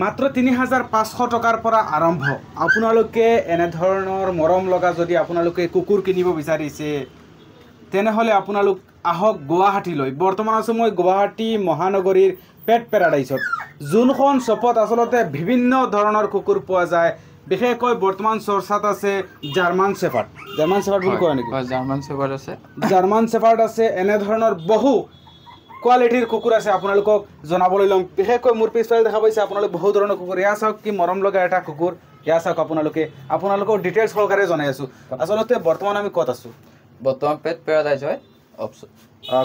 মাত্ৰ ৩৫০০ টকাৰ পৰা আৰম্ভ আপোনালোকে এনে ধৰণৰ মৰম লগা যদি আপোনালোকে কুকুৰ কিনিব বিচাৰিছে তেনেহ'লে আপোনালোক আহক গুৱাহাটীলৈ বৰ্তমান আছো মই গুৱাহাটী মহানগৰীৰ পেট পেৰাডাইছত যোনখন শ্বপত আচলতে বিভিন্ন ধৰণৰ কুকুৰ পোৱা যায় বিশেষকৈ বৰ্তমান চৰ্চাত আছে জাৰ্মান শেফাৰ্ড বুলি কয় নেকি জাৰ্মান শেফাৰ্ড আছে এনে ধৰণৰ বহু কোৱালিটিৰ কুকুৰ আছে আপোনালোকক জনাবলৈ লম বিশেষকৈ মোৰ পিছফালে দেখা পাইছে আপোনালোক বহু ধৰণৰ কুকুৰ এয়া চাওক কি মৰম লগা এটা কুকুৰ এয়া চাওক আপোনালোকক ডিটেইলছ সহকাৰে জনাই আছো আচলতে বৰ্তমান আমি ক'ত আছো বৰ্তমান পেট পেৰাডাইজ হয়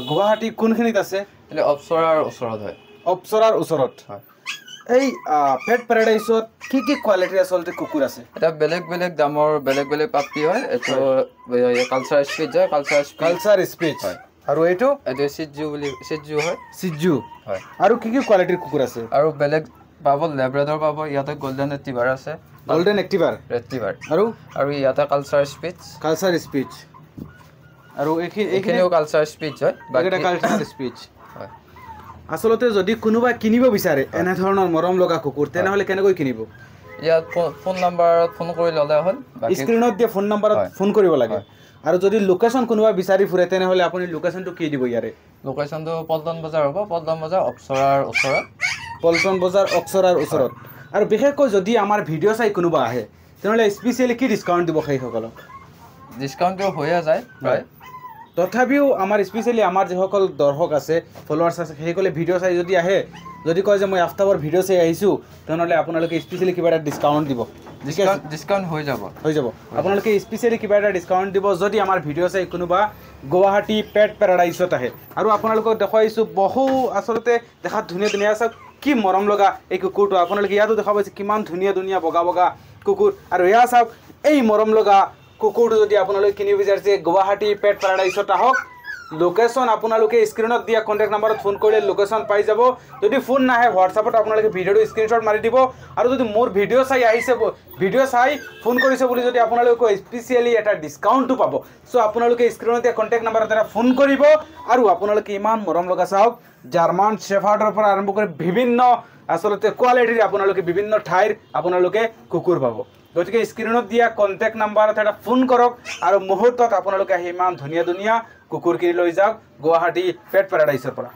গুৱাহাটী কোনখিনিত আছে অপ্সৰাৰ ওচৰত হয় অপ্সৰাৰ ওচৰত হয় এই পেট পেৰাডাইছত কি কি কোৱালিটিৰ আচলতে কুকুৰ আছে এটা বেলেগ বেলেগ দামৰ বেলেগ বেলেগ পাপি হয় এইটো কালচাৰ স্পিচ হয় কালচাৰ স্পিচ হয় আৰু এইটো সিজু হয় সিজু হয় আৰু কি কি কোৱালিটিৰ কুকুৰ আছে আৰু বেলেগ পাব লেব্ৰাডৰ পাব ইয়াতে গোল্ডেন ৰেট্ৰিভাৰ আছে গোল্ডেন ৰেট্ৰিভাৰ আৰু ইয়াতে কালচাৰ স্পিচ আৰু এইখিনিও কালচাৰ স্পিচ হয় বাকিটা কালচাৰ স্পিচ হয় আচলতে যদি কোনোবা কিনিব বিচাৰে এনে ধৰণৰ মৰম লগা কুকুৰ তেনেহ'লে কেনেকৈ কিনিব ইয়াত ফোন নাম্বাৰত ফোন কৰি ল'লে হ'ল স্ক্ৰীনত দিয়া ফোন নাম্বাৰত ফোন কৰিব লাগে আৰু যদি লোকেশ্যন কোনোবা বিচাৰি ফুৰে তেনেহ'লে আপুনি লোকেশ্যনটো কি দিব ইয়াৰে লোকেশ্যনটো পল্টন বজাৰ হ'ব পল্টন বজাৰ অপ্সৰাৰ ওচৰত আৰু বিশেষকৈ যদি আমাৰ ভিডিঅ' চাই কোনোবা আহে তেনেহ'লে স্পেচিয়েলি কি ডিছকাউণ্ট দিব সেইসকলক ডিছকাউণ্টটো হৈয়ে যায় প্ৰায় তথাপিও আমাৰ স্পেচিয়েলি আমাৰ যিসকল দৰ্শক আছে ফলোৱাৰ্ছ আছে সেইসকলে ভিডিঅ' চাই যদি আহে যদি কয় যে মই আফতাবৰ ভিডিঅ' চাই আহিছোঁ তেনেহ'লে আপোনালোকে স্পেচিয়েলি কিবা এটা ডিছকাউণ্ট দিব ডিছকাউণ্ট হৈ যাব আপোনালোকে স্পেচিয়েলি কিবা এটা ডিছকাউণ্ট দিব যদি আমাৰ ভিডিঅ' চাই কোনোবা গুৱাহাটী পেট পেৰাডাইছত আহে আৰু আপোনালোকক দেখুৱাইছোঁ বহু আচলতে দেখাত ধুনীয়া চাওক কি মৰম লগা এই কুকুৰটো আপোনালোকে ইয়াতো দেখা পাইছে কিমান ধুনীয়া বগা কুকুৰ আৰু এয়া চাওক এই মৰম লগা কুকুৰটো যদি আপোনালোকে কিনিব বিচাৰিছে গুৱাহাটী পেট পেৰাডাইছত আহক লোকেশ্যন আপোনালোকে স্ক্ৰীনত দিয়া কণ্টেক্ট নাম্বাৰত ফোন কৰিলে লোকেশ্যন পাই যাব যদি ফোন নাহে হোৱাটছআপত আপোনালোকে ভিডিঅ'টো স্ক্ৰীনশ্বট মাৰি দিব আৰু যদি মোৰ ভিডিঅ' চাই ফোন কৰিছে বুলি যদি আপোনালোকে স্পেচিয়েলি এটা ডিছকাউণ্টটো পাব চ' আপোনালোকে স্ক্ৰীনত দিয়া কণ্টেক্ট নাম্বাৰত এটা ফোন কৰিব আৰু আপোনালোকে ইমান মৰম লগা চাওক জাৰ্মান শেফাৰ্ডৰ পৰা আৰম্ভ কৰি বিভিন্ন আচলতে কোৱালিটিৰ আপোনালোকে বিভিন্ন ঠাইৰ আপোনালোকে কুকুৰ পাব গতিকে স্ক্ৰীনত দিয়া কণ্টেক্ট নাম্বাৰত এটা ফোন কৰক আৰু মুহূৰ্তত আপোনালোকে আহি ইমান ধুনীয়া কুকুৰ কিনি লৈ যাওক গুৱাহাটী পেট পেৰাডাইছৰ পৰা